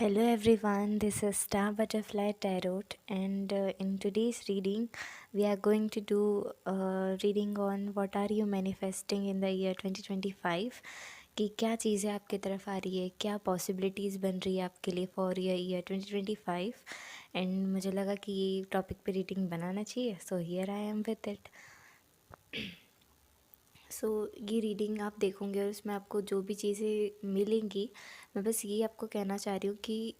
Hello everyone, this is Star Butterfly Tarot, and in today's reading, we are going to do a reading on what are you manifesting in the year 2025 कि क्या चीज़ें आपकी तरफ आ रही है, क्या possibilities बन रही है आपके लिए फॉर ईयर 2025। एंड मुझे लगा कि ये टॉपिक पे रीडिंग बनाना चाहिए, so here I am with it. So ये रीडिंग आप देखोगे और उसमें आपको जो भी चीज़ें मिलेंगी, मैं बस ये आपको कहना चाह रही हूँ कि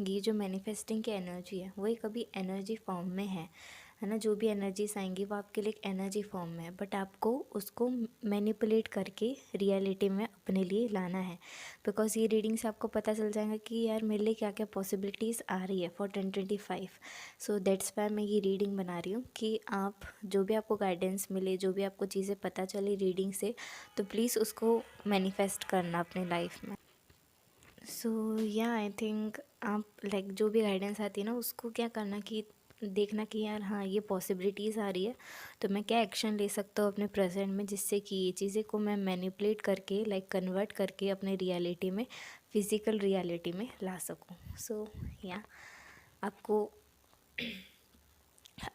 ये जो मैनिफेस्टिंग की एनर्जी है वो एक अभी एनर्जी फॉर्म में है ना। जो भी एनर्जीज आएंगी वो आपके लिए एक एनर्जी फॉर्म में है, बट आपको उसको मैनिपुलेट करके रियलिटी में अपने लिए लाना है। बिकॉज ये रीडिंग से आपको पता चल जाएगा कि यार मेरे लिए क्या क्या पॉसिबिलिटीज़ आ रही है फॉर 2025। सो दैट्स वाई मैं ये रीडिंग बना रही हूँ कि आप जो भी आपको गाइडेंस मिले, जो भी आपको चीज़ें पता चली रीडिंग से, तो प्लीज़ उसको मैनिफेस्ट करना अपने लाइफ में। सो या आई थिंक आप लाइक जो भी गाइडेंस आती है ना, उसको क्या करना कि देखना कि यार हाँ ये पॉसिबिलिटीज़ आ रही है, तो मैं क्या एक्शन ले सकता हूँ अपने प्रेजेंट में जिससे कि ये चीज़ें को मैं मैनिपुलेट करके लाइक कन्वर्ट करके अपने रियलिटी में, फिज़िकल रियलिटी में ला सकूँ। सो या आपको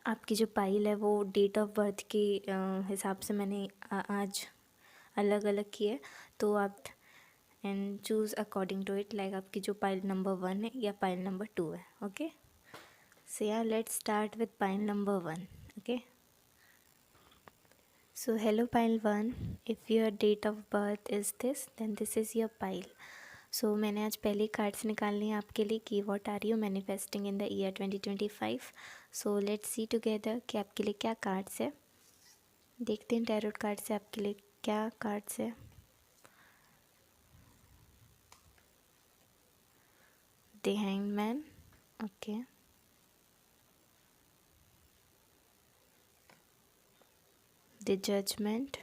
आपकी जो पाइल है वो डेट ऑफ बर्थ के हिसाब से मैंने आज अलग अलग की है, तो आप and choose according to it, like आपकी जो पाइल नंबर 1 है या पाइल नंबर 2 है। ओके, सो या let's start with pile number 1। Okay, so hello pile 1, if your date of birth is this then this is your pile. So मैंने आज पहले cards निकाल लिए आपके लिए कि what are you manifesting in the year 2025। So let's see together कि आपके लिए क्या कार्ड्स है। देखते हैं टैरोट कार्ड से आपके लिए क्या कार्ड्स है। The hanged man, okay, the judgment,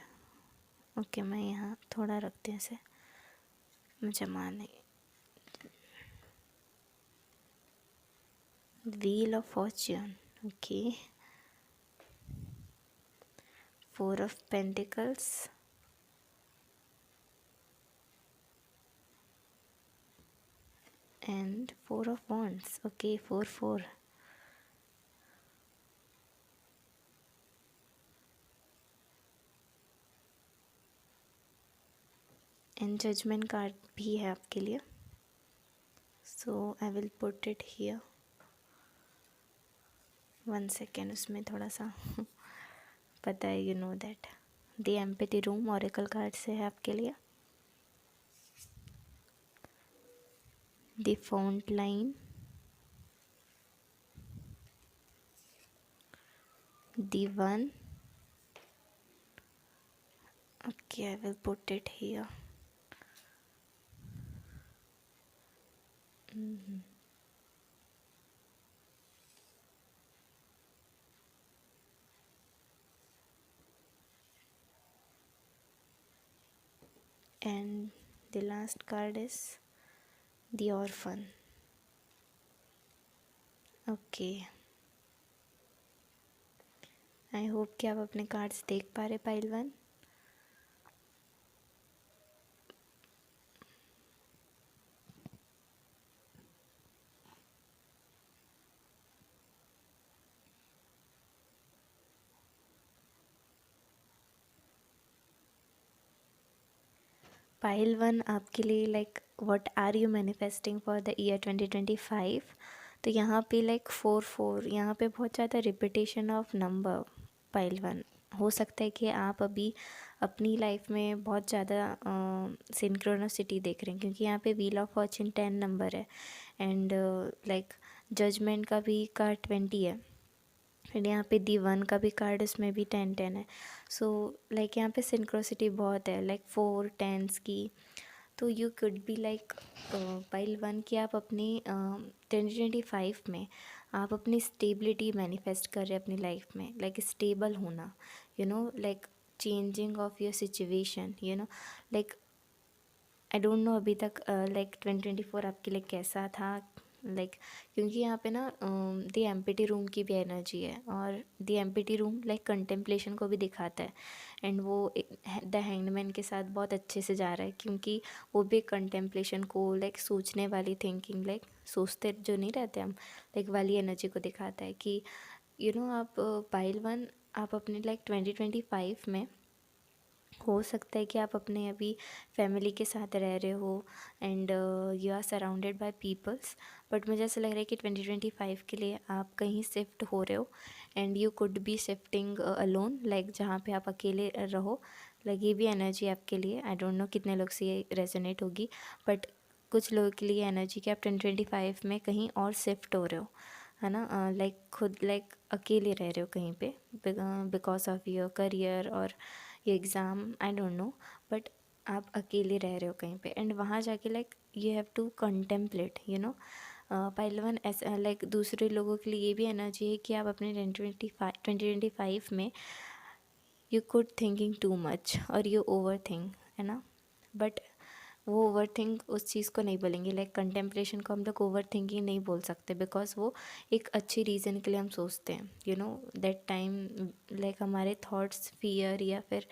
okay मैं यहाँ थोड़ा रखती हूँ इसे, मुझे माने। Wheel of fortune, okay, 4 of pentacles, and 4 of wands, okay, 4 and judgment card भी है आपके लिए। So I will put it here, 1 second, उसमें थोड़ा सा पता है, you know that. The empathy room oracle card से है आपके लिए। The fount line, the one, okay I will put it here. And the last card is the orphan, okay. I hope कि आप अपने कार्ड्स देख पा रहे पाइल 1। पाइल 1 आपके लिए like what are you manifesting for the year 2025। तो यहाँ पे लाइक 4 यहाँ पे बहुत ज़्यादा रिपीटेशन ऑफ नंबर। पाइल 1 हो सकता है कि आप अभी अपनी लाइफ में बहुत ज़्यादा सिंक्रोनिसिटी देख रहे हैं, क्योंकि यहाँ पे व्हील ऑफ फॉर्च्यून 10 नंबर है, एंड लाइक जजमेंट का भी कार्ड 20 है, एंड यहाँ पे दी 1 का भी कार्ड इसमें भी 10 है। सो लाइक यहाँ पे सिंक्रोसिटी बहुत है, लाइक 4 10s की। तो you could be like pile 1 की आप अपनी 2025 में आप अपनी स्टेबिलिटी मैनिफेस्ट कर रहे हैं अपनी लाइफ में, लाइक स्टेबल होना, you know, like changing of your situation, you know, like I don't know अभी तक लाइक 2024 आपके लिए कैसा था, लाइक क्योंकि यहाँ पे ना द एम्प्टी रूम की भी एनर्जी है, और the empty room like contemplation को भी दिखाता है। एंड वो द हैंगमैन के साथ बहुत अच्छे से जा रहा है, क्योंकि वो भी कंटेम्पलेशन को लाइक सोचने वाली थिंकिंग, लाइक सोचते जो नहीं रहते हम, लाइक वाली एनर्जी को दिखाता है कि आप पाइल वन, आप अपने लाइक 2025 में हो सकता है कि आप अपने अभी फैमिली के साथ रह रहे हो and you are surrounded by peoples, but मुझे ऐसा लग रहा है कि 2025 के लिए आप कहीं शिफ्ट हो रहे हो and you could be shifting alone, like जहाँ पे आप अकेले रहो। लाइक ये भी एनर्जी आपके लिए, आई डोंट नो कितने लोग से ये रेजोनेट होगी, बट कुछ लोगों के लिए एनर्जी कि आप 2025 में कहीं और शिफ्ट हो रहे हो, है ना, लाइक खुद लाइक अकेले रह रहे हो कहीं पे बिकॉज ऑफ योर करियर और ये exam, I don't know, but आप अकेले रह रहे हो कहीं पे एंड वहाँ जाके like you have to contemplate पहलवान ऐसा लाइक दूसरे लोगों के लिए ये भी एनर्जी है कि आप अपने 2025 में you could thinking too much और यू ओवर थिंक, है ना, बट वो ओवर थिंक उस चीज़ को नहीं बोलेंगे, लाइक कंटेम्पलेशन को हम लोग ओवर थिंकिंग नहीं बोल सकते, बिकॉज वो एक अच्छी रीज़न के लिए हम सोचते हैं, दैट टाइम, लाइक हमारे थॉट्स फियर या फिर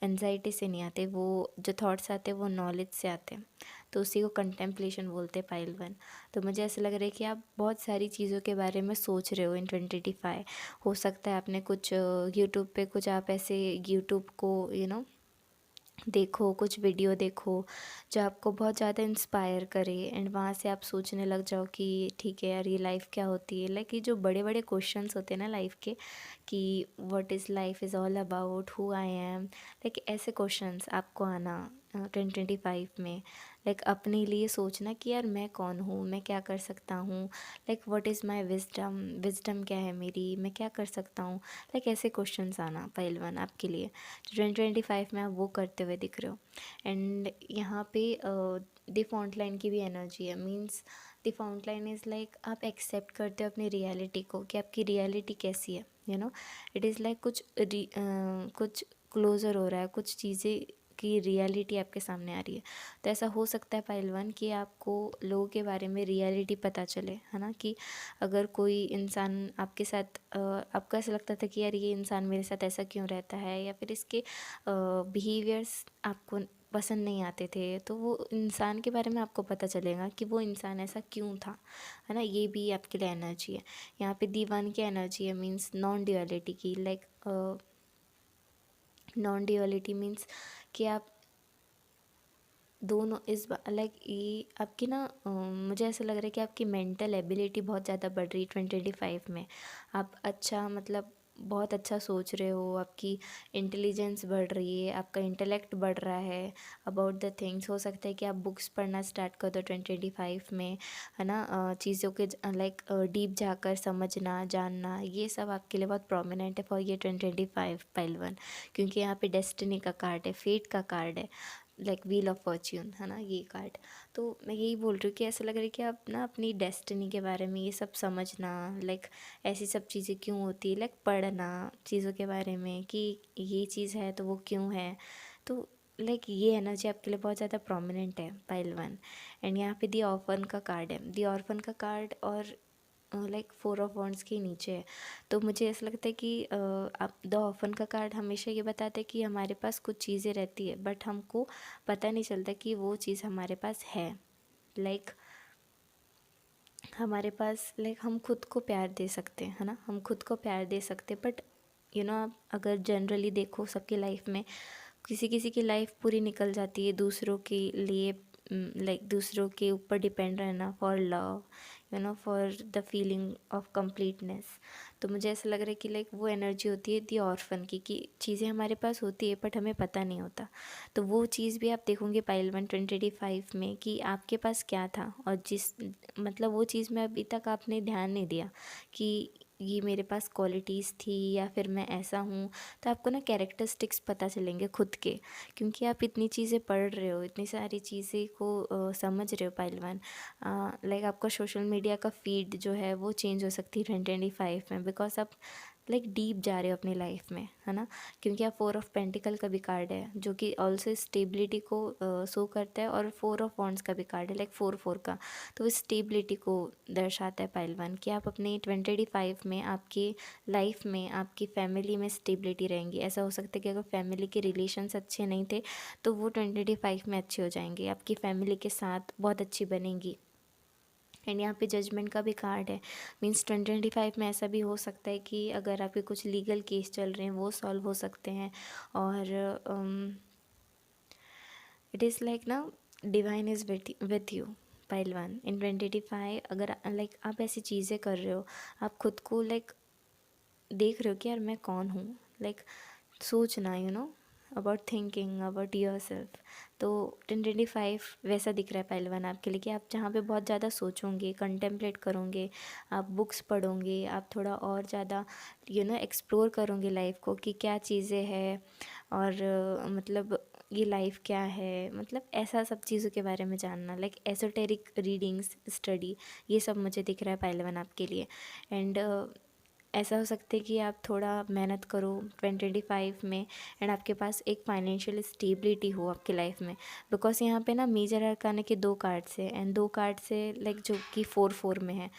एनजाइटी से नहीं आते, वो जो थॉट्स आते हैं वो नॉलेज से आते हैं, तो उसी को कंटेम्पलेशन बोलते हैं पाइल वन। तो मुझे ऐसा लग रहा है कि आप बहुत सारी चीज़ों के बारे में सोच रहे हो इन 2025। हो सकता है आपने कुछ यूट्यूब पे कुछ आप ऐसे यूट्यूब को देखो, कुछ वीडियो देखो जो आपको बहुत ज़्यादा इंस्पायर करे एंड वहाँ से आप सोचने लग जाओ कि ठीक है यार, ये लाइफ क्या होती है, लाइक ये जो बड़े बड़े क्वेश्चंस होते हैं ना लाइफ के, कि what is life is all about, who I am, like ऐसे क्वेश्चंस आपको आना 2025 में, लाइक अपने लिए सोचना कि यार मैं कौन हूँ, मैं क्या कर सकता हूँ, like what is my wisdom, wisdom क्या है मेरी, मैं क्या कर सकता हूँ, लाइक ऐसे क्वेश्चंस आना पहलवान आपके लिए 2025 में आप वो करते हुए दिख रहे हो। एंड यहाँ पे द फाउंट लाइन की भी एनर्जी है, means the fount line is like आप एक्सेप्ट करते हो अपनी रियलिटी को कि आपकी रियलिटी कैसी है, इट इज़ लाइक कुछ क्लोज़र हो रहा है, कुछ चीज़ें की रियलिटी आपके सामने आ रही है। तो ऐसा हो सकता है पहलवान कि आपको लोगों के बारे में रियलिटी पता चले, है ना, कि अगर कोई इंसान आपके साथ आपको ऐसा लगता था कि यार ये इंसान मेरे साथ ऐसा क्यों रहता है, या फिर इसके बिहेवियर्स आपको पसंद नहीं आते थे, तो वो इंसान के बारे में आपको पता चलेगा कि वो इंसान ऐसा क्यों था, है ना, ये भी आपके लिए एनर्जी है। यहाँ पे दीवान की एनर्जी है, मीन्स नॉन ड्यूअलिटी की, लाइक नॉन ड्यूअलिटी मीन्स कि आप दोनों इस लाइक ये आपकी ना मुझे ऐसा लग रहा है कि आपकी मेंटल एबिलिटी बहुत ज़्यादा बढ़ रही है 2025 में। आप अच्छा मतलब बहुत अच्छा सोच रहे हो, आपकी इंटेलिजेंस बढ़ रही है, आपका इंटेलेक्ट बढ़ रहा है अबाउट द थिंग्स। हो सकता है कि आप बुक्स पढ़ना स्टार्ट कर दो 2025 में, है ना, चीज़ों के लाइक डीप जाकर समझना जानना, ये सब आपके लिए बहुत प्रोमिनेंट है फॉर ये 2025 पहलवान, क्योंकि यहाँ पे डेस्टिनी का कार्ड है, फेट का कार्ड है, लाइक व्हील ऑफ फॉर्च्यून, है ना, ये कार्ड। तो मैं यही बोल रही हूँ कि ऐसा लग रहा है कि आप ना अपनी डेस्टिनी के बारे में ये सब समझना, लाइक ऐसी सब चीज़ें क्यों होती है, लाइक पढ़ना चीज़ों के बारे में कि ये चीज़ है तो वो क्यों है, तो लाइक ये एनर्जी आपके लिए बहुत ज़्यादा प्रोमिनेंट है पाइल 1। एंड यहाँ पे दी ऑर्फन का कार्ड है, दी ऑर्फन का कार्ड और लाइक 4 ऑफ वॉन्ड्स के नीचे है। तो मुझे ऐसा लगता है कि आप द ऑफन का कार्ड हमेशा ये बताता है कि हमारे पास कुछ चीज़ें रहती है, बट हमको पता नहीं चलता कि वो चीज़ हमारे पास है, लाइक हमारे पास लाइक हम खुद को प्यार दे सकते हैं, है ना, हम खुद को प्यार दे सकते, बट आप अगर जनरली देखो सबकी लाइफ में किसी किसी की लाइफ पूरी निकल जाती है दूसरों के लिए, लाइक दूसरों के ऊपर डिपेंड रहना for love, for the feeling of completeness. तो मुझे ऐसा लग रहा है कि लाइक वो एनर्जी होती है दी ऑर्फन की, कि चीज़ें हमारे पास होती है बट हमें पता नहीं होता। तो वो चीज़ भी आप देखोगे पाइल 125 में कि आपके पास क्या था, और जिस मतलब वो चीज़ में अभी तक आपने ध्यान नहीं दिया कि ये मेरे पास क्वालिटीज़ थी या फिर मैं ऐसा हूँ। तो आपको ना कैरेक्टरिस्टिक्स पता चलेंगे खुद के, क्योंकि आप इतनी चीज़ें पढ़ रहे हो, इतनी सारी चीज़ें को समझ रहे हो पहलवान। लाइक आपका सोशल मीडिया का फीड जो है वो चेंज हो सकती है 2025 में, बिकॉज आप लाइक डीप जा रहे हो अपनी लाइफ में, है ना, क्योंकि आप 4 ऑफ पेंटिकल का भी कार्ड है जो कि ऑल्सो स्टेबिलिटी को शो करता है, और 4 ऑफ वॉन्ड्स का भी कार्ड है, लाइक 4 4 का, तो वो स्टेबिलिटी को दर्शाता है पहलवान, कि आप अपने 2025 में आपकी लाइफ में आपकी फैमिली में स्टेबिलिटी रहेंगी। ऐसा हो सकता है कि अगर फैमिली के रिलेशंस अच्छे नहीं थे तो वो 2025 में अच्छे हो जाएंगे, आपकी फैमिली के साथ बहुत अच्छी बनेंगी। एंड यहाँ पे जजमेंट का भी कार्ड है, मीन्स 2025 में ऐसा भी हो सकता है कि अगर आपके कुछ लीगल केस चल रहे हैं वो सॉल्व हो सकते हैं, और इट इज़ लाइक ना डिवाइन इज़ विथ यू पहलवान इन 2025। अगर लाइक आप ऐसी चीज़ें कर रहे हो, आप खुद को लाइक देख रहे हो कि यार मैं कौन हूँ, लाइक सोचना, about thinking about your self. तो 2025 वैसा दिख रहा है पहलवान आपके लिए, कि आप जहाँ पे बहुत ज़्यादा सोचोगे, कंटेम्पलेट करोगे, आप बुक्स पढ़ोगे, आप थोड़ा और ज़्यादा एक्सप्लोर करोगे लाइफ को, कि क्या चीज़ें हैं, और मतलब ये लाइफ क्या है, मतलब ऐसा सब चीज़ों के बारे में जानना, लाइक एसोटेरिक रीडिंग्स स्टडी, ये सब मुझे दिख रहा है पहलवान आपके लिए। एंड ऐसा हो सकता है कि आप थोड़ा मेहनत करो 2025 में, एंड आपके पास एक फाइनेंशियल स्टेबिलिटी हो आपकी लाइफ में, बिकॉज यहाँ पे ना मेजर अरकाना के 2 कार्ड्स है, एंड 2 कार्ड से लाइक जो कि 4 4 में है,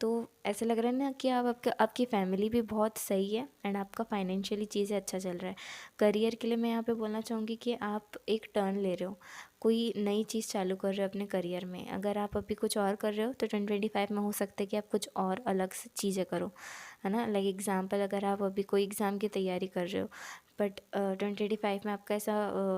तो ऐसा लग रहा है ना कि आपकी फैमिली भी बहुत सही है, एंड आपका फाइनेंशियली चीज़ें अच्छा चल रहा है। करियर के लिए मैं यहाँ पे बोलना चाहूँगी कि आप एक टर्न ले रहे हो, कोई नई चीज़ चालू कर रहे हो अपने करियर में। अगर आप अभी कुछ और कर रहे हो तो 2025 में हो सकता है कि आप कुछ और अलग से चीज़ें करो, है ना। लाइक एग्ज़ाम्पल, अगर आप अभी कोई एग्ज़ाम की तैयारी कर रहे हो, बट 2025 में आपका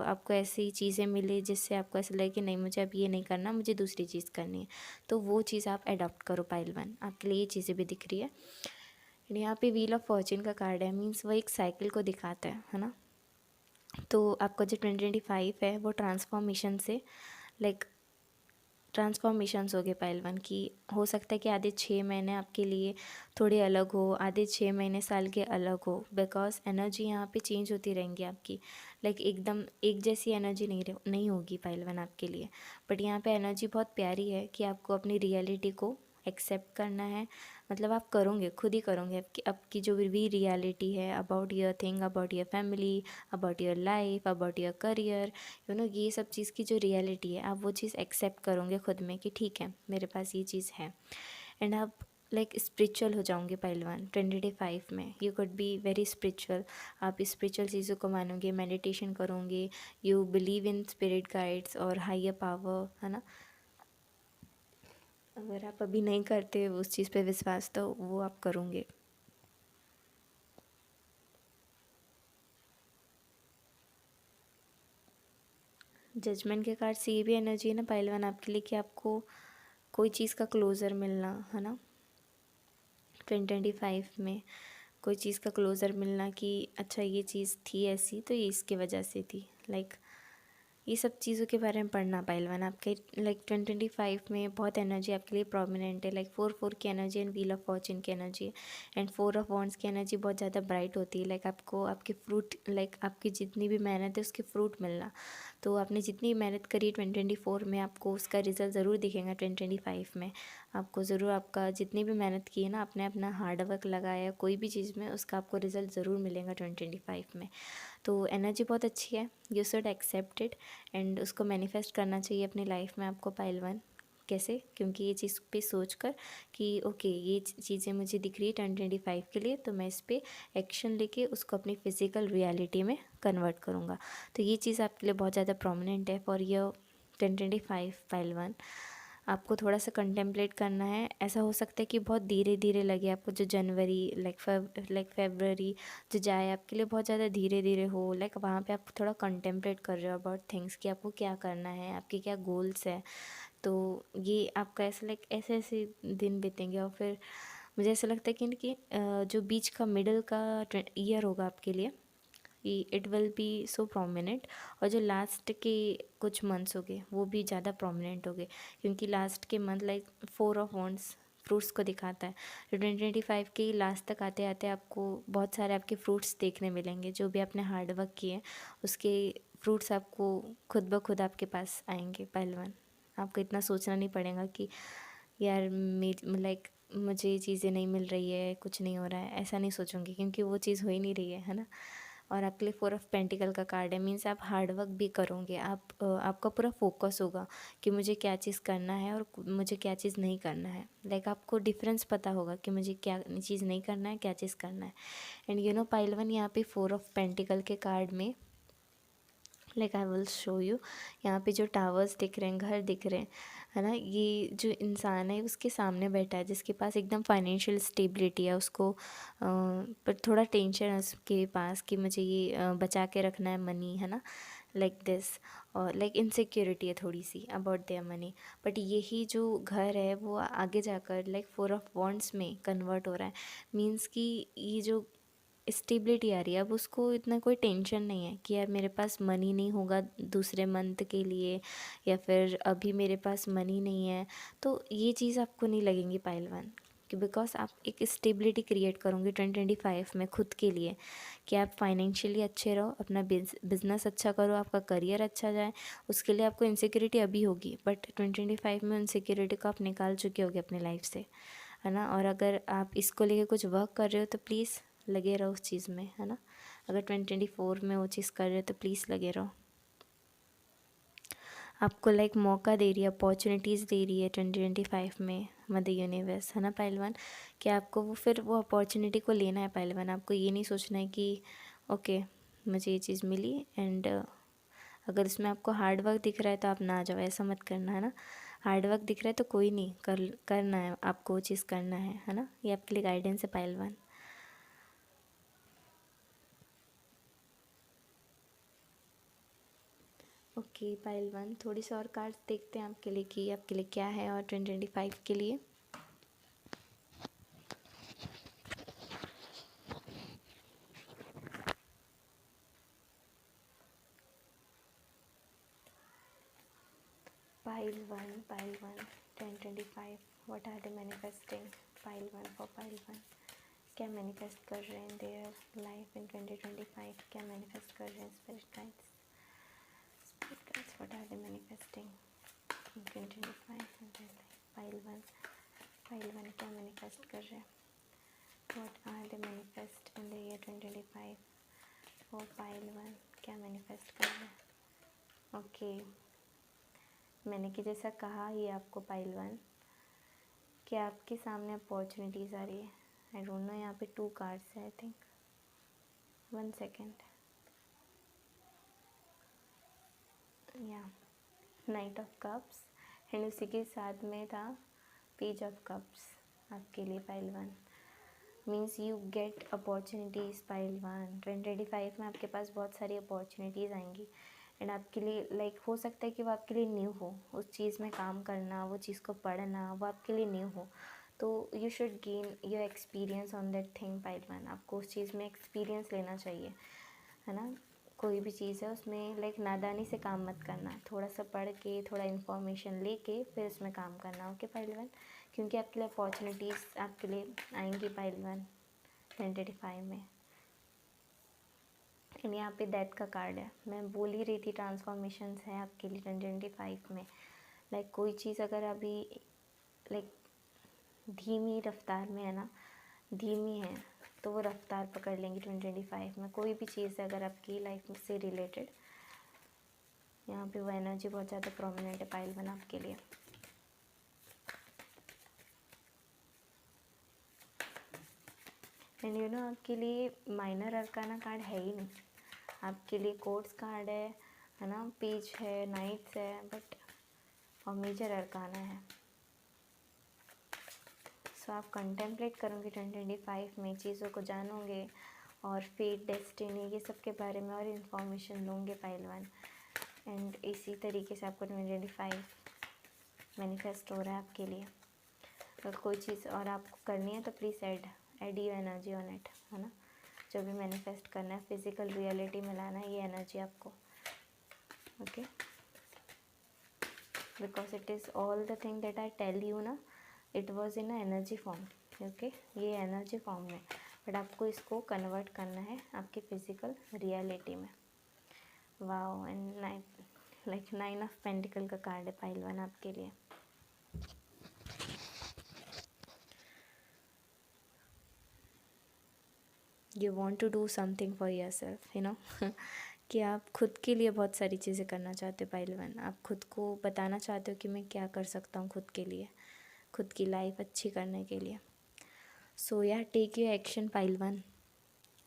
आपको ऐसी चीज़ें मिली जिससे आपको ऐसा लगे कि नहीं, मुझे अब ये नहीं करना, मुझे दूसरी चीज़ करनी है, तो वो चीज़ आप अडॉप्ट करो पहलवान, आपके लिए ये चीज़ें भी दिख रही है। यहाँ पे व्हील ऑफ फॉर्चून का कार्ड है, मीन्स वो एक साइकिल को दिखाता है ना। तो आपका जो 2025 है वो ट्रांसफॉर्मेशन से लाइक ट्रांसफॉर्मेशंस हो गए पहलवान की। हो सकता है कि आधे 6 महीने आपके लिए थोड़े अलग हो, आधे 6 महीने साल के अलग हो, बिकॉज एनर्जी यहाँ पे चेंज होती रहेंगी आपकी, लाइक एकदम एक जैसी एनर्जी नहीं होगी पहलवान आपके लिए। बट यहाँ पे एनर्जी बहुत प्यारी है कि आपको अपनी रियलिटी को एक्सेप्ट करना है, मतलब आप करोगे, खुद ही करोगे, आपकी जो भी रियलिटी है about your thing, about your family, about your life, about your career, ये सब चीज़ की जो रियलिटी है आप वो चीज़ एक्सेप्ट करोगे खुद में, कि ठीक है मेरे पास ये चीज़ है। एंड आप लाइक स्पिरिचुअल हो जाओगे पहलवान 2025 में, you could be very spiritual, आप स्पिरिचुअल चीज़ों को मानोगे, मेडिटेशन करोगे, you believe in spirit guides और हायर पावर, है ना। अगर आप अभी नहीं करते उस चीज़ पे विश्वास, तो वो आप करोगे। जजमेंट के कार्ड से ये भी एनर्जी है ना पहलवान आपके लिए, कि आपको कोई चीज़ का क्लोज़र मिलना, है ना, 2025 में कोई चीज़ का क्लोज़र मिलना, कि अच्छा ये चीज़ थी ऐसी तो ये इसके वजह से थी, लाइक ये सब चीज़ों के बारे में पढ़ना पहलवान आपके लाइक 2025 में बहुत एनर्जी आपके लिए प्रोमिनेंट है, लाइक 4 4 की energy and wheel of Fortune की एनर्जी है, एंड 4 ऑफ वॉन्ड्स की एनर्जी बहुत ज़्यादा ब्राइट होती है, लाइक आपको आपके फ्रूट, लाइक आपकी जितनी भी मेहनत है उसके फ्रूट मिलना। तो आपने जितनी मेहनत करी 2024 में, आपको उसका रिजल्ट ज़रूर दिखेगा 2025 में, आपको ज़रूर, आपका जितनी भी मेहनत की है ना, आपने अपना हार्ड वर्क लगाया कोई भी चीज़ में, उसका आपको रिजल्ट ज़रूर मिलेगा 2025 में। तो एनर्जी बहुत अच्छी है, you should accept it, and उसको मैनिफेस्ट करना चाहिए अपनी लाइफ में आपको पहलवान। कैसे? क्योंकि ये चीज़ पे सोच कर कि ओके ये चीज़ें मुझे दिख रही है 2025 के लिए, तो मैं इस पर एक्शन लेके उसको अपनी फ़िज़िकल रियलिटी में कन्वर्ट करूँगा। तो ये चीज़ आपके लिए बहुत ज़्यादा प्रोमिनेंट है फॉर ईयर 2025 पहलवान। आपको थोड़ा सा कंटेम्पलेट करना है, ऐसा हो सकता है कि बहुत धीरे धीरे लगे आपको, जो जनवरी लाइक फेबररी जो जाए आपके लिए बहुत ज़्यादा धीरे धीरे हो, लाइक वहाँ पे आप थोड़ा कंटेम्पलेट कर रहे हो अबाउट थिंग्स, कि आपको क्या करना है, आपके क्या गोल्स है। तो ये आपका ऐसा लाइक ऐसे ऐसे दिन बीतेंगे, और फिर मुझे ऐसा लगता है कि जो बीच का मिडल का ईयर होगा आपके लिए, it will be so prominent, और जो लास्ट के कुछ मंथ्स हो गए वो भी ज़्यादा प्रोमिनेंट हो गए, क्योंकि लास्ट के month like 4 of wands fruits को दिखाता है। तो 2025 के लास्ट तक आते आते आपको बहुत सारे आपके फ्रूट्स देखने मिलेंगे, जो भी आपने हार्ड वर्क किए उसके फ्रूट्स आपको खुद ब खुद आपके पास आएंगे पहलवान। आपको इतना सोचना नहीं पड़ेगा कि यार मे लाइक मुझे ये चीज़ें नहीं मिल रही है, कुछ नहीं हो रहा है, ऐसा नहीं सोचूंगी, क्योंकि वो चीज़ हो ही नहीं रही है ना। और आपके लिए 4 ऑफ पेंटिकल का कार्ड है, मीन्स आप हार्ड वर्क भी करोगे, आपका पूरा फोकस होगा कि मुझे क्या चीज़ करना है और मुझे क्या चीज़ नहीं करना है। लाइक आपको डिफरेंस पता होगा कि मुझे क्या चीज़ नहीं करना है, क्या चीज़ करना है। And you know pile one, यहाँ पे 4 ऑफ पेंटिकल के कार्ड में like I will show you, यहाँ पे जो टावर्स दिख रहे हैं, घर दिख रहे हैं, है ना, ये जो इंसान है उसके सामने बैठा है, जिसके पास एकदम फाइनेंशियल स्टेबिलिटी है, उसको पर थोड़ा टेंशन है उसके पास कि मुझे ये बचा के रखना है मनी, है ना, लाइक दिस। और लाइक इनसिक्योरिटी है थोड़ी see about their money. But यही जो घर है वो आगे जाकर लाइक 4 ऑफ वॉन्ड्स में कन्वर्ट हो रहा है, मीन्स कि ये जो स्टेबिलिटी आ रही है, अब उसको इतना कोई टेंशन नहीं है कि यार मेरे पास मनी नहीं होगा दूसरे मंथ के लिए, या फिर अभी मेरे पास मनी नहीं है। तो ये चीज़ आपको नहीं लगेंगी पाइल वन, कि बिकॉज आप एक स्टेबिलिटी क्रिएट करोगे 2025 में खुद के लिए, कि आप फाइनेंशियली अच्छे रहो, अपना बिजनेस अच्छा करो, आपका करियर अच्छा जाए। उसके लिए आपको इनसिक्योरिटी अभी होगी, बट 2025 में इनसिक्योरिटी को आप निकाल चुके होगे अपने लाइफ से, है ना। और अगर आप इसको लेके कुछ वर्क कर रहे हो तो प्लीज़ लगे रहो उस चीज़ में, है ना। अगर 2024 में वो चीज़ कर रहे हो तो प्लीज़ लगे रहो। आपको लाइक मौका दे रही है, अपॉर्चुनिटीज़ दे रही है 2025 में मदर यूनिवर्स, है ना पहलवान, कि आपको वो फिर वो अपॉर्चुनिटी को लेना है पहलवान। आपको ये नहीं सोचना है कि ओके मुझे ये चीज़ मिली एंड अगर इसमें आपको हार्ड वर्क दिख रहा है तो आप ना जाओ, ऐसा मत करना, है ना। हार्ड वर्क दिख रहा है तो कोई नहीं, करना है आपको, वो चीज़ करना है ना। ये आपके लिए गाइडेंस है पहलवान। ओके पहलवान, थोड़ी सी और कार्ड्स देखते हैं आपके लिए कि आपके लिए क्या है और 2025 के लिए। Pile one 2025, what are the manifesting pile one for pile one. क्या मैनिफेस्ट कर रहे हैं देयर लाइफ इन 2025, क्या मैनिफेस्ट कर रहे हैं spirit guides. Spirit guides what are the manifesting in 2025 in their life. Pile one क्या मैनिफेस्ट कर रहे हैं, what are the manifest in the year 2025 for pile one, क्या मैनिफेस्ट कर रहे हैं। ओके मैंने कि जैसा कहा ये आपको पाइल वन, कि आपके सामने अपॉर्चुनिटीज़ आ रही है। आई डोंट नो, यहाँ पे 2 कार्ड्स है आई थिंक, 1 सेकेंड, या नाइट ऑफ कप्स एंड उसी के साथ में था पेज ऑफ कप्स आपके लिए pile one. Means you get opportunities pile one. 2025 में आपके पास बहुत सारी अपॉर्चुनिटीज़ आएंगी एंड आपके लिए लाइक हो सकता है कि वो आपके लिए न्यू हो, उस चीज़ में काम करना, वो चीज़ को पढ़ना वो आपके लिए न्यू हो। तो you should gain your experience on that thing pile one. आपको उस चीज़ में एक्सपीरियंस लेना चाहिए, है ना। कोई भी चीज़ है उसमें लाइक नादानी से काम मत करना, थोड़ा सा पढ़ के थोड़ा इन्फॉर्मेशन लेके फिर उसमें काम करना। ओके पाइल वन, क्योंकि आपके लिए अपॉर्चुनिटीज़ आपके लिए आएंगी पाइल वन 2025 में। एंड यहाँ पे डेथ का कार्ड है, मैं बोल ही रही थी ट्रांसफॉर्मेशंस है आपके लिए 2025 में। लाइक कोई चीज़ अगर अभी लाइक धीमी रफ्तार में है ना, धीमी है, तो वो रफ्तार पकड़ लेंगी 2025 में। कोई भी चीज़ है अगर आपकी लाइफ से रिलेटेड, यहाँ पे वो एनर्जी बहुत ज़्यादा प्रोमिनेंट है पाइल वन आपके लिए। एंड यू नो आपके लिए माइनर अरकाना कार्ड है ही नहीं, आपके लिए कोर्ट्स कार्ड है ना, पेज है, नाइट्स है, बट और मेजर अरकाना है। सो आप कंटेम्पलेट करोगे 2025 में, चीज़ों को जानोगे और फेट, डेस्टिनी, ये सब के बारे में और इन्फॉर्मेशन लोगे पाइल वन। एंड इसी तरीके से आपको 2025 मैनिफेस्ट हो रहा है आपके लिए। अगर कोई चीज़ और आपको करनी है तो please add your energy on it, है ना। जो भी मैनिफेस्ट करना है फिजिकल रियलिटी में लाना है ये एनर्जी आपको। Okay, because it is all the thing that I tell you ना, it was in a energy form. Okay, ये एनर्जी फॉर्म में, बट आपको इसको कन्वर्ट करना है आपकी फिजिकल रियलिटी में। Wow, and like 9 of pentacle का कार्ड है पाइल वन आपके लिए। You want to do something for yourself, you know कि आप खुद के लिए बहुत सारी चीज़ें करना चाहते हो पाइल वन। आप खुद को बताना चाहते हो कि मैं क्या कर सकता हूँ खुद के लिए, खुद की लाइफ अच्छी करने के लिए। सो या take your action pile one.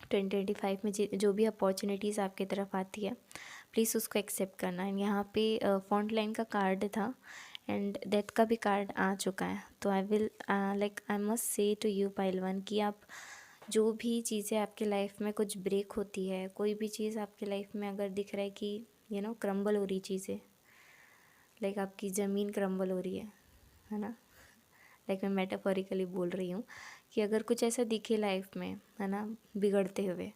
2025 में जो भी अपॉर्चुनिटीज़ आपकी तरफ आती है, प्लीज़ उसको एक्सेप्ट करना। एंड यहाँ पे फ्रंट लाइन का कार्ड था एंड डेथ का भी कार्ड आ चुका है। तो I will I must say to you pile one कि आप जो भी चीज़ें आपकी लाइफ में कुछ ब्रेक होती है, कोई भी चीज़ आपकी लाइफ में अगर दिख रहा है कि क्रम्बल हो रही चीज़ें, लाइक आपकी ज़मीन क्रम्बल हो रही है ना, लाइक मैं मेटाफोरिकली बोल रही हूँ कि अगर कुछ ऐसा दिखे लाइफ में, है ना, बिगड़ते हुए,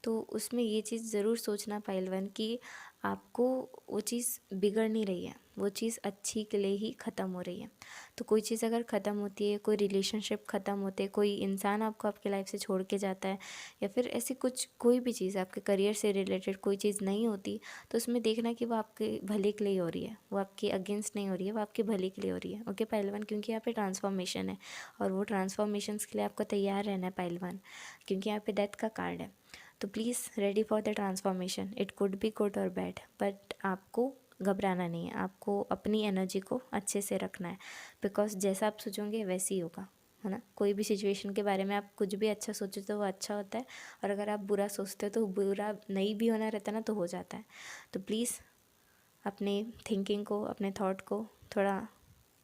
तो उसमें ये चीज़ ज़रूर सोचना पाइल वन कि आपको वो चीज़ बिगड़ नहीं रही है, वो चीज़ अच्छी के लिए ही ख़त्म हो रही है। तो कोई चीज़ अगर ख़त्म होती है, कोई रिलेशनशिप ख़त्म होते, कोई इंसान आपको आपकी लाइफ से छोड़ के जाता है, या फिर ऐसी कुछ कोई भी चीज़ आपके करियर से रिलेटेड कोई चीज़ नहीं होती, तो उसमें देखना कि वो आपके भले के लिए हो रही है, वो आपके अगेंस्ट नहीं हो रही है, वो आपके भले के लिए हो रही है। ओके पहलवान, क्योंकि यहाँ पे ट्रांसफॉर्मेशन है और वो ट्रांसफॉर्मेशंस के लिए आपको तैयार रहना है पहलवान, क्योंकि यहाँ पे डेथ का कार्ड है। तो please ready for the transformation. It could be good और बैड, बट आपको घबराना नहीं है, आपको अपनी एनर्जी को अच्छे से रखना है, बिकॉज जैसा आप सोचोगे वैसे ही होगा, है ना। कोई भी सिचुएशन के बारे में आप कुछ भी अच्छा सोचो तो वो अच्छा होता है, और अगर आप बुरा सोचते हो तो बुरा नहीं भी होना रहता ना, तो हो जाता है। तो प्लीज़ अपने थिंकिंग को, अपने थॉट को थोड़ा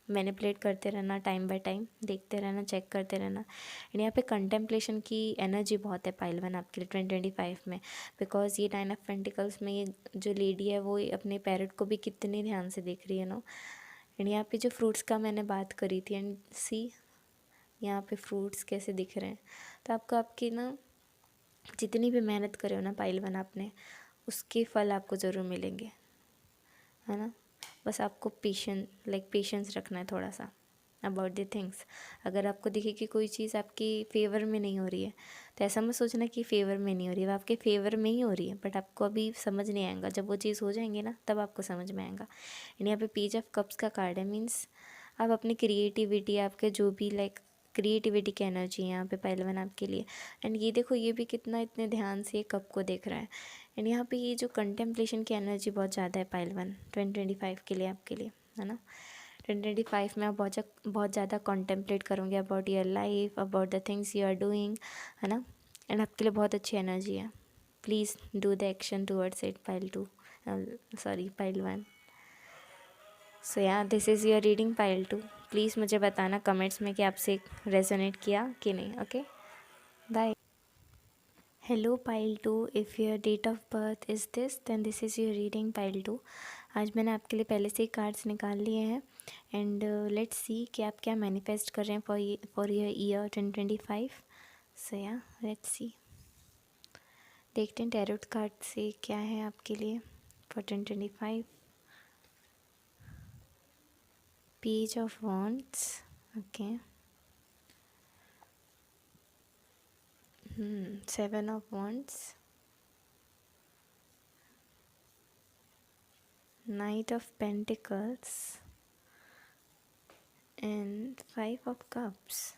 मैनिपुलेट करते रहना, टाइम बाय टाइम देखते रहना, चेक करते रहना। एंड यहाँ पे कंटेम्पलेशन की एनर्जी बहुत है पाइल वन आपके लिए 2025 में, बिकॉज ये 9 ऑफ पेंटिकल्स में ये जो लेडी है वो अपने पैरट को भी कितने ध्यान से देख रही है नो। एंड यहाँ पे जो फ्रूट्स का मैंने बात करी थी, एंड सी यहाँ पे फ्रूट्स कैसे दिख रहे हैं, तो आपको आपकी ना जितनी भी मेहनत करे हो ना पाइल वन आपने, उसके फल आपको ज़रूर मिलेंगे, है ना। बस आपको पेशेंस रखना है थोड़ा सा अबाउट द थिंग्स। अगर आपको दिखे कि कोई चीज़ आपकी फेवर में नहीं हो रही है, तो ऐसा मत सोचना कि फेवर में नहीं हो रही है, वो आपके फेवर में ही हो रही है, बट आपको अभी समझ नहीं आएगा। जब वो चीज़ हो जाएंगी ना, तब आपको समझ में आएगा। एंड यहाँ पे पेज ऑफ कप्स का कार्ड है, मीन्स आप अपनी क्रिएटिविटी, आपके जो भी क्रिएटिविटी की एनर्जी है यहाँ पे पहलवान आपके लिए। एंड ये देखो, ये भी कितना इतने ध्यान से कप को देख रहा है। एंड यहाँ पे ये जो कंटेम्पलेशन की एनर्जी बहुत ज़्यादा है पहलवान 2025 के लिए आपके लिए, है ना। 2025 में आप बहुत ज़्यादा कॉन्टेम्पलेट करोगे about your life, about the things you are doing, है ना। एंड आपके लिए बहुत अच्छी एनर्जी है। Please do the action towards it pile one. So yeah this is your reading pile 2। प्लीज़ मुझे बताना कमेंट्स में कि आपसे रेजोनेट किया कि नहीं। Okay, bye. Hello pile 2, if your date of birth is this then this is your reading pile 2। आज मैंने आपके लिए पहले से ही कार्ड्स निकाल लिए हैं, एंड लेट्स सी कि आप क्या मैनिफेस्ट कर रहे हैं फॉर योर ईयर 2025। सो या लेट्स सी, देखते हैं टैरोट कार्ड से क्या है आपके लिए for 2025। Page of wands, okay, 7 of wands, Knight of Pentacles, and 5 of Cups.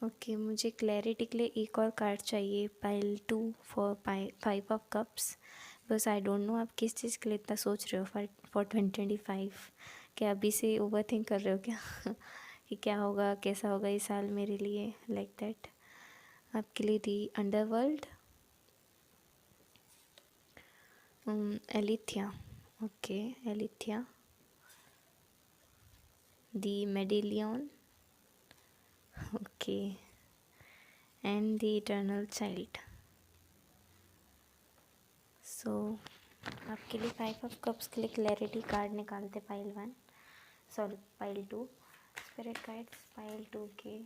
Okay, मुझे क्लैरिटी के लिए एक और कार्ड चाहिए पाइल 2 फॉर 5 ऑफ कप्स। बस आई डोंट नो आप किस चीज़ के लिए इतना सोच रहे हो फॉर 2025। क्या अभी से ओवर थिंक कर रहे हो क्या कि क्या होगा, कैसा होगा इस साल मेरे लिए, लाइक दैट। आपके लिए the underworld, Aletheia, okay, Aletheia, the medallion, okay, and the eternal child. So आपके लिए 5 ऑफ कप्स के लिए क्लैरिटी कार्ड निकालते pile 1, sorry pile 2। Spirit guides pile 2 के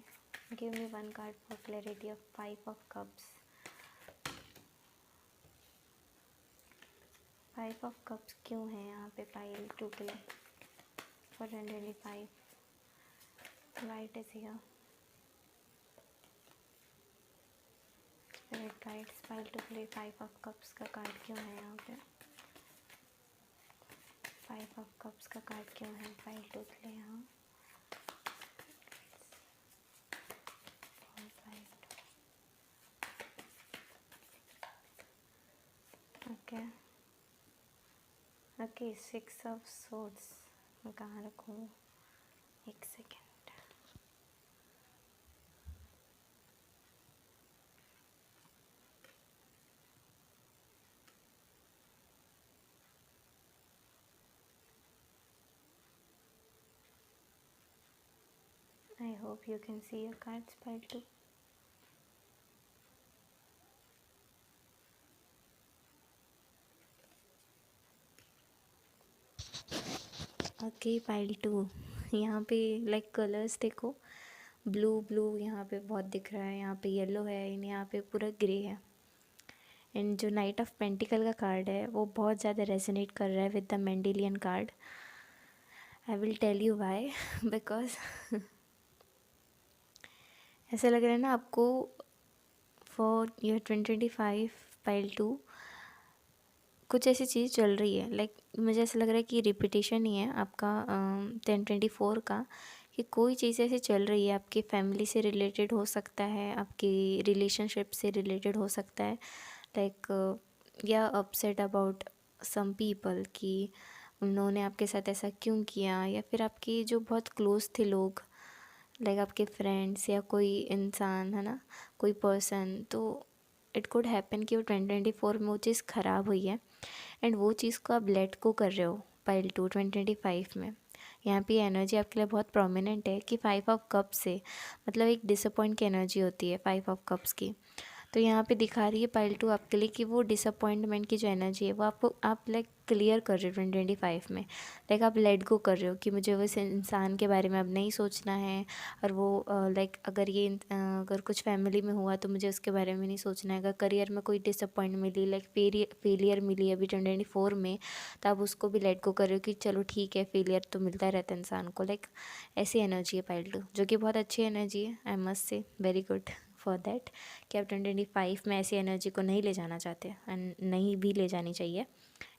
give me 1 card for clarity of 5 of cups. 5 of cups क्यों है यहाँ पे पाइल 2 के लिए for 2025? What is here, spirit guides pile two play 5 of cups का कार्ड क्यों है यहाँ पे? 5 ऑफ कप्स का कार्ड क्यों है पाइल टू प्ले यहाँ? ओके ओके 6 ऑफ सोर्ड्स मैं कहाँ रखूँ? एक second. I hope you can see your cards pile too. Okay pile two. यहाँ पे लाइक कलर्स देखो, ब्लू ब्लू यहाँ पे बहुत दिख रहा है, यहाँ पे येलो है एंड यहाँ पे पूरा ग्रे है. एंड जो नाइट ऑफ पेंटिकल का कार्ड है वो बहुत ज़्यादा रेजोनेट कर रहा है with the Mendelian card. I will tell you why. Because ऐसा लग रहा है ना आपको फॉर ईयर 2025 पाइल टू कुछ ऐसी चीज़ चल रही है. लाइक मुझे ऐसा लग रहा है कि रिपीटेशन ही है आपका 1024 का, कि कोई चीज़ ऐसी चल रही है आपकी फैमिली से रिलेटेड हो सकता है, आपकी रिलेशनशिप से रिलेटेड हो सकता है. लाइक या अपसेट अबाउट सम पीपल कि उन्होंने आपके साथ ऐसा क्यों किया, या फिर आपके जो बहुत क्लोज थे लोग, लाइक आपके फ्रेंड्स या कोई इंसान है ना, कोई पर्सन. तो इट कुड हैपन कि वो 2024 में वो चीज़ ख़राब हुई है एंड वो चीज़ को आप लेट को कर रहे हो पाइल टू 2025 में. यहाँ पे एनर्जी आपके लिए बहुत प्रोमिनेंट है कि 5 ऑफ कप्स से मतलब एक डिसअपॉइंट की एनर्जी होती है 5 ऑफ कप्स की. तो यहाँ पे दिखा रही है पाइल टू आपके लिए कि वो डिसअपॉइंटमेंट की जो एनर्जी है वो आपको आप लाइक क्लियर कर रहे हो 2025 में. लाइक आप लेट गो कर रहे हो कि मुझे उस इंसान के बारे में अब नहीं सोचना है. और वो लाइक अगर ये अगर कुछ फैमिली में हुआ तो मुझे उसके बारे में नहीं सोचना है. अगर करियर में कोई डिसअपॉइंट मिली, लाइक फेलियर मिली अभी 2024 में, तो आप उसको भी लेट गो कर रहे हो कि चलो ठीक है, फेलियर तो मिलता रहता है इंसान को. लाइक ऐसी एनर्जी है पाइल टू, जो कि बहुत अच्छी एनर्जी है. आई मस्ट से वेरी गुड फॉर दैट कि आप 2025 में ऐसी एनर्जी को नहीं ले जाना चाहते एंड नहीं भी ले जानी चाहिए.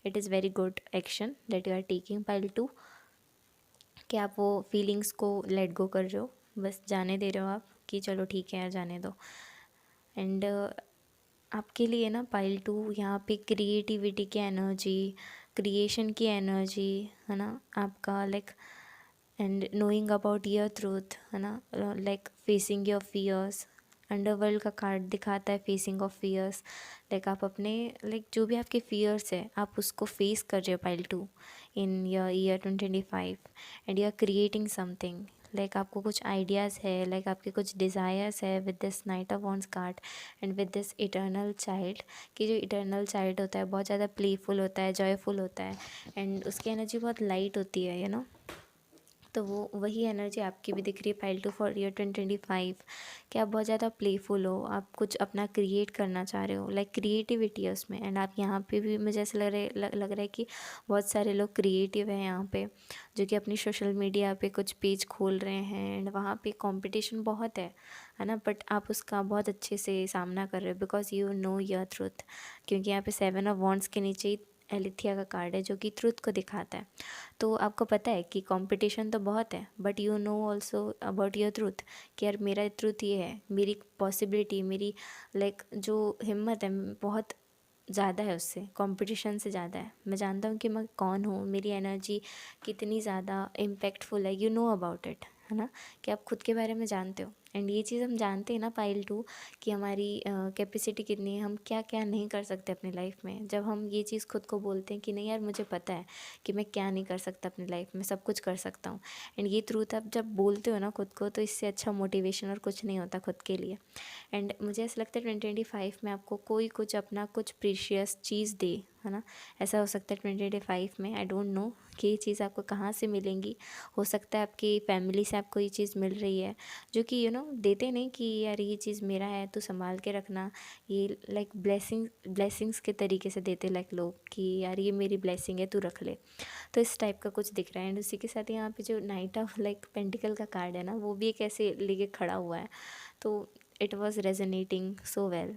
It is very good action that you are taking pile two, कि आप वो फीलिंग्स को लेट गो कर रहे हो, बस जाने दे रहे हो आप कि चलो ठीक है यार जाने दो. एंड आपके लिए ना पाइल टू यहाँ पे क्रिएटिविटी की एनर्जी, क्रिएशन की एनर्जी है ना आपका. Like and knowing about your truth है ना, like facing your fears. Underworld का कार्ड दिखाता है फेसिंग ऑफ फियर्स. लाइक आप अपने लाइक जो भी आपके फियर्स है आप उसको फेस कर रहे हो pile two in your year 2025 and you are creating something. Like आपको कुछ आइडियाज़ है, लाइक आपके कुछ डिज़ायर्स है with this knight of wands card and with this eternal child. कि जो इटर्नल चाइल्ड होता है बहुत ज़्यादा प्लेफुल होता है, जॉयफुल होता है एंड उसकी एनर्जी बहुत लाइट होती है नो. तो वो वही एनर्जी आपकी भी दिख रही है पाइल टू फॉर ईयर 2025, कि आप बहुत ज़्यादा प्लेफुल हो, आप कुछ अपना क्रिएट करना चाह रहे हो. लाइक क्रिएटिविटी है उसमें. एंड आप यहाँ पे भी मुझे ऐसा लग रहा है कि बहुत सारे लोग क्रिएटिव हैं यहाँ पे, जो कि अपनी सोशल मीडिया पे कुछ पेज खोल रहे हैं एंड वहाँ पे कंपटीशन बहुत है ना. बट आप उसका बहुत अच्छे से सामना कर रहे हो because you know your truth. क्योंकि यहाँ पे 7 ऑफ वॉन्ड्स के नीचे ही एलिथिया का कार्ड है जो कि ट्रुथ को दिखाता है. तो आपको पता है कि कंपटीशन तो बहुत है but you know also about your truth, कि यार मेरा ट्रूथ ये है, मेरी पॉसिबिलिटी, मेरी लाइक जो हिम्मत है बहुत ज़्यादा है, उससे कंपटीशन से ज़्यादा है. मैं जानता हूँ कि मैं कौन हूँ, मेरी एनर्जी कितनी ज़्यादा इम्पैक्टफुल है. यू नो अबाउट इट है ना, कि आप खुद के बारे में जानते हो. एंड ये चीज़ हम जानते हैं ना पाइल टू, कि हमारी कैपेसिटी कितनी है, हम क्या क्या नहीं कर सकते अपनी लाइफ में. जब हम ये चीज़ खुद को बोलते हैं कि नहीं यार मुझे पता है कि मैं क्या नहीं कर सकता अपनी लाइफ में, सब कुछ कर सकता हूँ. एंड ये ट्रूथ आप जब बोलते हो ना खुद को, तो इससे अच्छा मोटिवेशन और कुछ नहीं होता खुद के लिए. एंड मुझे ऐसा लगता है 2025 में आपको कोई कुछ अपना कुछ प्रीशियस चीज़ दे है ना. ऐसा हो सकता है 2025 में, आई डोंट नो कि ये चीज़ आपको कहाँ से मिलेंगी. हो सकता है आपकी फैमिली से आपको ये चीज़ मिल रही है, जो कि देते नहीं कि यार ये चीज़ मेरा है तो संभाल के रखना. ये लाइक ब्लेसिंग्स के तरीके से देते लाइक लोग, कि यार ये मेरी ब्लेसिंग है तू रख ले. तो इस टाइप का कुछ दिख रहा है. एंड उसी के साथ यहाँ पे जो नाइट ऑफ लाइक पेंटिकल का कार्ड है ना, वो भी एक ऐसे लेके खड़ा हुआ है. तो it was resonating so well.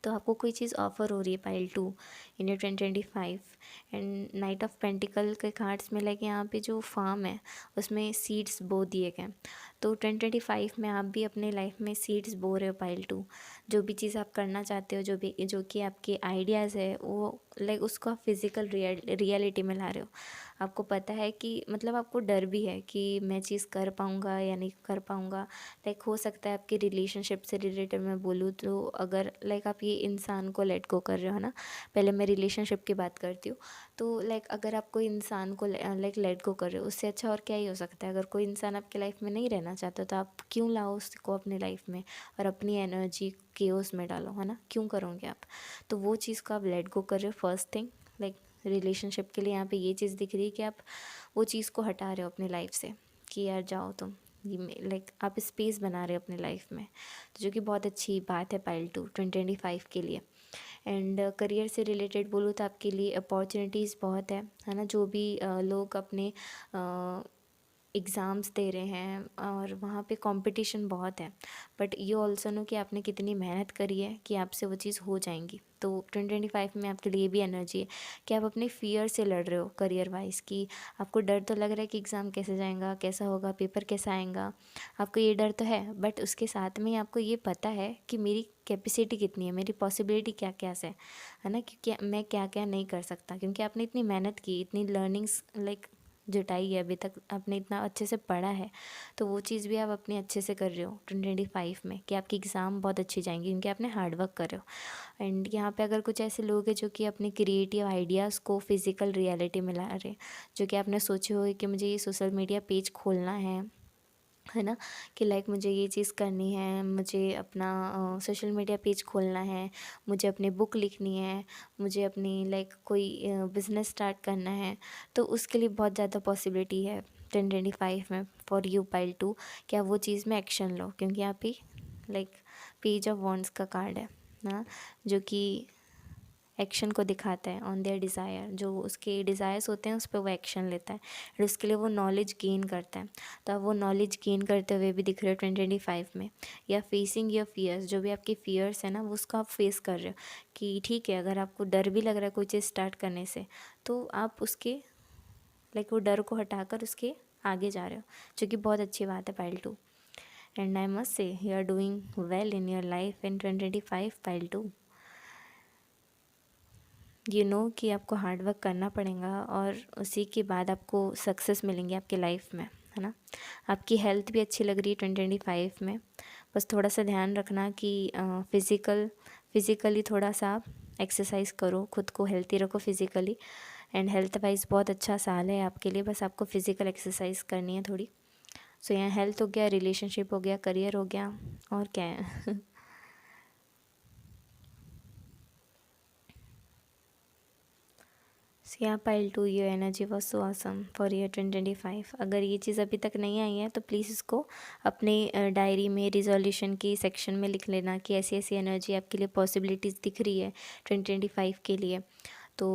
तो आपको कोई चीज़ ऑफ़र हो रही है pile 2 in year 2025 and night of pentacle के कार्ड्स में लाइक यहाँ पे जो फार्म है उसमें सीड्स बो दिए गए। तो 2025 में आप भी अपने लाइफ में सीड्स बो रहे हो पाइल 2। जो भी चीज़ आप करना चाहते हो, जो कि आपके आइडियाज़ है, वो लाइक उसको आप फिज़िकल रियलिटी में ला रहे हो। आपको पता है कि मतलब आपको डर भी है कि मैं चीज़ कर पाऊँगा या नहीं कर पाऊँगा। लाइक हो सकता है आपकी रिलेशनशिप से रिलेटेड मैं बोलूँ तो, अगर लाइक आप ये इंसान को लेट गो कर रहे हो ना, पहले मैं रिलेशनशिप की बात करती हूँ। तो लाइक अगर आप कोई इंसान को लाइक लेट गो कर रहे हो, उससे अच्छा और क्या ही हो सकता है। अगर कोई इंसान आपके लाइफ में नहीं रहना चाहता तो आप क्यों लाओ उसको अपनी लाइफ में और अपनी एनर्जी केओस में डालो, है ना, क्यों करोगे आप। तो वो चीज़ को आप लेट गो कर रहे हो फर्स्ट थिंग। लाइक रिलेशनशिप के लिए यहाँ पे ये चीज़ दिख रही है कि आप वो चीज़ को हटा रहे हो अपनी लाइफ से कि यार जाओ तुम, ये लाइक आप स्पेस बना रहे हो अपनी लाइफ में, तो जो कि बहुत अच्छी बात है पाइल 2 2025 के लिए। एंड करियर से रिलेटेड बोलूँ तो आपके लिए अपॉर्चुनिटीज़ बहुत है ना। जो भी लोग अपने एग्ज़ाम्स दे रहे हैं और वहाँ पे कंपटीशन बहुत है, बट ये ऑल्सो नो कि आपने कितनी मेहनत करी है कि आपसे वो चीज़ हो जाएंगी। तो 2025 में आपके लिए भी एनर्जी है कि आप अपने फियर से लड़ रहे हो करियर वाइज, कि आपको डर तो लग रहा है कि एग्ज़ाम कैसे जाएगा, कैसा होगा, पेपर कैसा आएगा, आपको ये डर तो है, बट उसके साथ में आपको ये पता है कि मेरी कैपेसिटी कितनी है, मेरी पॉसिबिलिटी क्या क्या है ना, क्योंकि मैं क्या क्या नहीं कर सकता, क्योंकि आपने इतनी मेहनत की, इतनी लर्निंग्स लाइक जुटाई है, अभी तक आपने इतना अच्छे से पढ़ा है। तो वो चीज़ भी आप अपने अच्छे से कर रहे हो 2025 में कि आपकी एग्ज़ाम बहुत अच्छी जाएंगी क्योंकि आपने हार्ड वर्क कर रहे हो। एंड यहाँ पे अगर कुछ ऐसे लोग हैं जो कि अपने क्रिएटिव आइडियाज़ को फिज़िकल रियलिटी में ला रहे हैं, जो कि आपने सोचे हो कि मुझे ये सोशल मीडिया पेज खोलना है ना, कि लाइक मुझे ये चीज़ करनी है, मुझे अपना सोशल मीडिया पेज खोलना है, मुझे अपनी बुक लिखनी है, मुझे अपनी लाइक कोई बिज़नेस स्टार्ट करना है, तो उसके लिए बहुत ज़्यादा पॉसिबिलिटी है 2025 में फॉर यू पाइल 2 कि आप वो चीज़ में एक्शन लो। क्योंकि यहाँ पे लाइक पेज ऑफ वॉन्ड्स का कार्ड है ना, जो कि एक्शन को दिखाता है ऑन देयर डिज़ायर। जो उसके डिज़ायर्स होते हैं उस पर वो एक्शन लेता है और उसके लिए वो नॉलेज गेन करता है। तो आप वो नॉलेज गेन करते हुए भी दिख रहे हो 2025 में। या फेसिंग योर फियर्स, जो भी आपके फियर्स है ना, वो उसको आप फेस कर रहे हो कि ठीक है, अगर आपको डर भी लग रहा है कोई चीज़ स्टार्ट करने से, तो आप उसके लाइक वो डर को हटाकर उसके आगे जा रहे हो, जो कि बहुत अच्छी बात है pile 2। And I must say you are doing well in your life in 2025 pile 2। You know कि आपको हार्ड वर्क करना पड़ेगा और उसी के बाद आपको सक्सेस मिलेंगी आपके लाइफ में, है ना। आपकी हेल्थ भी अच्छी लग रही है 2025 में। बस थोड़ा सा ध्यान रखना कि फिज़िकली थोड़ा सा आप एक्सरसाइज करो, खुद को हेल्थी रखो फिज़िकली। एंड हेल्थ वाइज बहुत अच्छा साल है आपके लिए, बस आपको फिज़िकल एक्सरसाइज करनी है थोड़ी। सो यहाँ हेल्थ हो गया, रिलेशनशिप हो गया, करियर हो गया, और क्या है या pile 2 your energy was so awesome for year 2025। अगर ये चीज़ अभी तक नहीं आई है तो प्लीज़ इसको अपने डायरी में रिजोल्यूशन की सेक्शन में लिख लेना कि ऐसी ऐसी एनर्जी आपके लिए पॉसिबिलिटीज़ दिख रही है 2025 के लिए। तो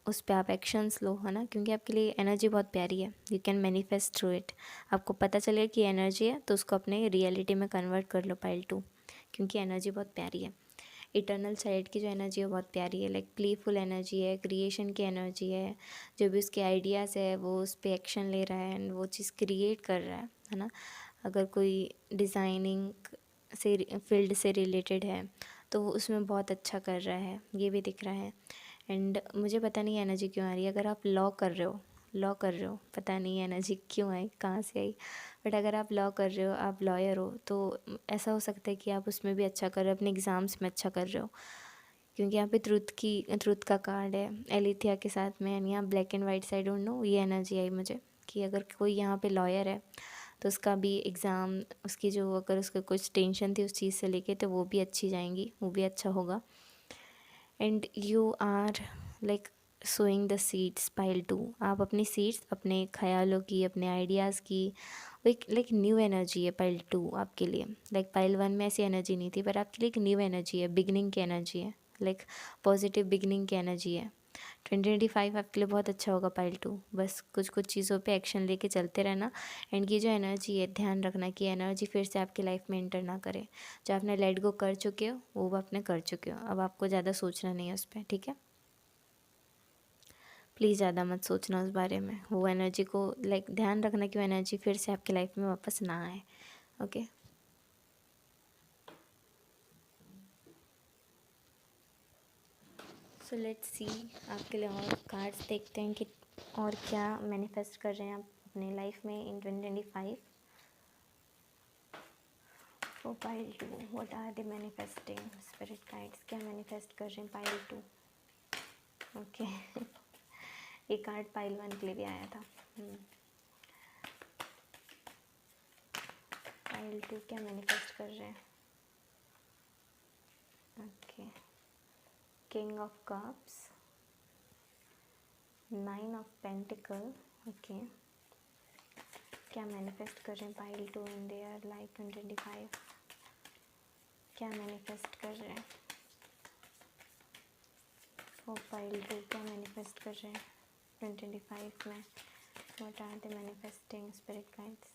उस पर आप एक्शंस लो, है ना, क्योंकि आपके लिए एनर्जी बहुत प्यारी है। You can manifest through it. आपको पता चलेगा कि एनर्जी है तो उसको अपने रियलिटी में कन्वर्ट कर लो पाइल 2, क्योंकि एनर्जी बहुत प्यारी है। इटर्नल चाइल्ड की जो एनर्जी है बहुत प्यारी है, लाइक प्लेफुल एनर्जी है, क्रिएशन की एनर्जी है। जो भी उसके आइडियाज़ है वो उस पर एक्शन ले रहा है एंड वो चीज़ क्रिएट कर रहा है ना। अगर कोई डिज़ाइनिंग से फील्ड से रिलेटेड है तो वो उसमें बहुत अच्छा कर रहा है, ये भी दिख रहा है। एंड मुझे पता नहीं एनर्जी क्यों आ रही है, अगर आप लॉ कर रहे हो, पता नहीं एनर्जी क्यों आई, कहाँ से आई, बट अगर आप लॉ कर रहे हो, आप लॉयर हो, तो ऐसा हो सकता है कि आप उसमें भी अच्छा कर रहे हो, अपने एग्ज़ाम्स में अच्छा कर रहे हो। क्योंकि यहाँ पे ट्रुथ का कार्ड है एलिथिया के साथ में, एंड यहाँ black and white side don't know, ये एनर्जी आई मुझे कि अगर कोई यहाँ पे लॉयर है तो उसका भी एग्ज़ाम, उसकी जो अगर उसको कुछ टेंशन थी उस चीज़ से लेके, तो वो भी अच्छी जाएंगी, वो भी अच्छा होगा। And you are like sowing the seeds pile 2। आप अपनी सीड्स, अपने ख्यालों की, अपने आइडियाज़ की, वो एक लाइक न्यू एनर्जी है पाइल 2 आपके लिए। लाइक पाइल 1 में ऐसी एनर्जी नहीं थी, पर आपके लिए एक न्यू एनर्जी है, बिगनिंग की एनर्जी है, लाइक पॉजिटिव बिगनिंग की एनर्जी है। 2025 आपके लिए बहुत अच्छा होगा पाइल 2। बस कुछ कुछ चीज़ों पे एक्शन लेके चलते रहना। एंड ये जो एनर्जी है, ध्यान रखना कि एनर्जी फिर से आपकी लाइफ में एंटर ना करे। जो आपने लेट गो कर चुके हो वो आपने कर चुके हो, अब आपको ज़्यादा सोचना नहीं है उस पर, ठीक है। प्लीज़ ज़्यादा मत सोचना उस बारे में, वो एनर्जी को लाइक ध्यान रखना कि वो एनर्जी फिर से आपकी लाइफ में वापस ना आए। ओके, सो लेट्स सी आपके लिए और कार्ड्स देखते हैं कि और क्या मैनिफेस्ट कर रहे हैं आप अपने लाइफ में in 2025। For pile 2 what are the manifesting spirit guides, क्या मैनिफेस्ट कर रहे हैं पाइल 2। ओके ये कार्ड पाइल 1 के लिए भी आया था। पाइल 2 क्या मैनिफेस्ट कर रहे हैं। Okay, king of cups, 9 of pentacle. Okay, क्या मैनिफेस्ट कर रहे हैं पाइल 2 इन देयर लाइफ 2025। क्या मैनिफेस्ट कर रहे हैं फॉर पाइल 2, क्या मैनिफेस्ट कर रहे हैं 2025 में। What are the manifesting spirit guides,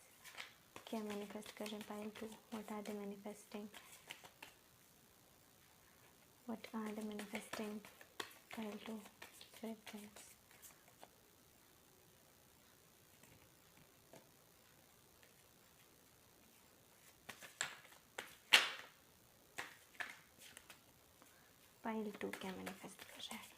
क्या मैनिफेस्ट कर रहे हैं pile 2, what are the manifesting, what are the manifesting pile 2 spirit guides. Pile 2 क्या मैनिफेस्ट कर रहे हैं।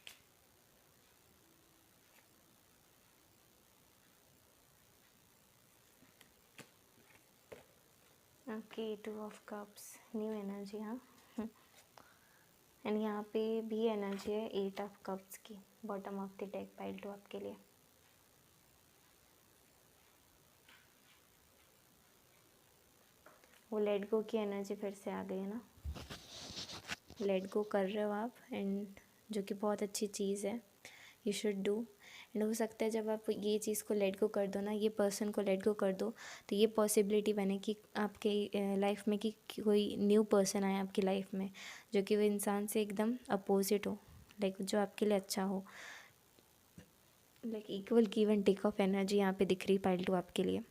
Okay, 2 of cups, new energy. हाँ, एंड यहाँ पे भी एनर्जी है 8 ऑफ कप्स की, bottom of the deck pile 2 आपके लिए। वो लेट गो की एनर्जी फिर से आ गई है ना, लेट गो कर रहे हो आप, एंड जो कि बहुत अच्छी चीज़ है, यू शुड डू। एंड हो सकता है जब आप ये चीज़ को लेट गो कर दो ना, ये पर्सन को लेट गो कर दो, तो ये पॉसिबिलिटी बने कि आपके लाइफ में कि कोई न्यू पर्सन आए आपकी लाइफ में, जो कि वो इंसान से एकदम अपोजिट हो, लाइक जो आपके लिए अच्छा हो। Like equal give and take of energy यहाँ पे दिख रही पाइल 2 आपके लिए।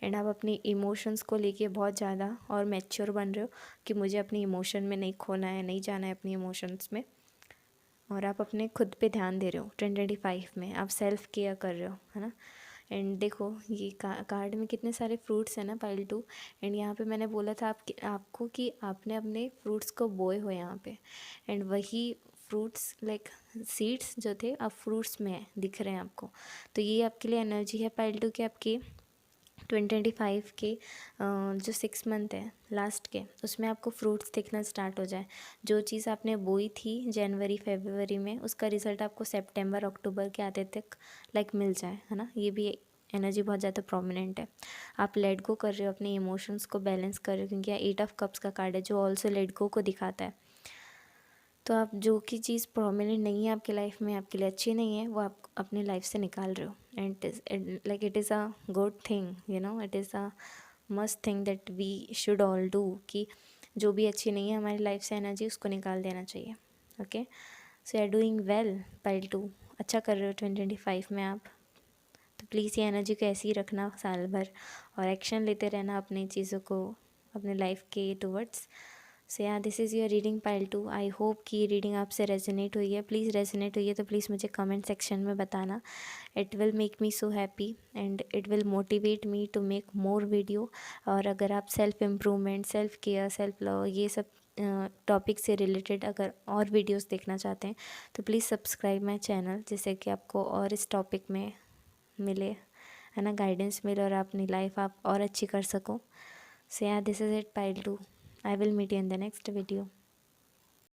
एंड आप अपनी इमोशंस को लेके बहुत ज़्यादा और मैच्योर बन रहे हो कि मुझे अपनी इमोशन में नहीं खोना है, नहीं जाना है अपनी इमोशंस में। और आप अपने खुद पे ध्यान दे रहे हो 2025 में, आप सेल्फ केयर कर रहे हो, है ना। एंड देखो ये कार्ड में कितने सारे फ्रूट्स हैं ना पाइल 2। एंड यहाँ पे मैंने बोला था आपको कि आपने अपने फ्रूट्स को बोए हो यहाँ पे, एंड वही फ्रूट्स लाइक सीड्स जो थे अब फ्रूट्स में दिख रहे हैं आपको। तो ये आपके लिए एनर्जी है पाइल 2 के आपकी 2025 के जो 6 मंथ है लास्ट के, उसमें आपको फ्रूट्स दिखना स्टार्ट हो जाए। जो चीज़ आपने बोई थी जनवरी फरवरी में, उसका रिज़ल्ट आपको सितंबर अक्टूबर के आते तक लाइक मिल जाए, है ना। ये भी एनर्जी बहुत ज़्यादा प्रोमिनेंट है। आप लेट गो कर रहे हो, अपने इमोशंस को बैलेंस कर रहे हो, क्योंकि यहाँ 8 ऑफ कप्स का कार्ड है जो ऑल्सो लेट गो को दिखाता है। तो आप जो कि चीज़ प्रोमिनेंट नहीं है आपकी लाइफ में, आपके लिए अच्छी नहीं है, वो आप अपनी लाइफ से निकाल रहे हो। And like it is a good thing, you know, it is a must thing that we should all do, कि जो भी अच्छी नहीं है हमारी लाइफ से एनर्जी, उसको निकाल देना चाहिए। Okay, so you are doing well pile 2, अच्छा कर रहे हो 2025 में आप। तो प्लीज़ ये एनर्जी को ऐसे ही रखना साल भर, और एक्शन लेते रहना अपनी चीज़ों को अपने लाइफ के towards. So yeah this is your reading pile 2। I hope कि ये रीडिंग आपसे रेजोनेट हुई है। प्लीज़ रेजोनेट हुई है तो प्लीज़ मुझे कमेंट सेक्शन में बताना। It will make me so happy and it will motivate me to make more video. और अगर आप self improvement, self care, self love, ये सब टॉपिक से रिलेटेड अगर और वीडियोस देखना चाहते हैं तो प्लीज़ सब्सक्राइब माई चैनल, जिससे कि आपको और इस टॉपिक में मिले, है ना, गाइडेंस मिले, और अपनी लाइफ आप और अच्छी कर सको। सो yeah this is it pile 2। I will meet you in the next video.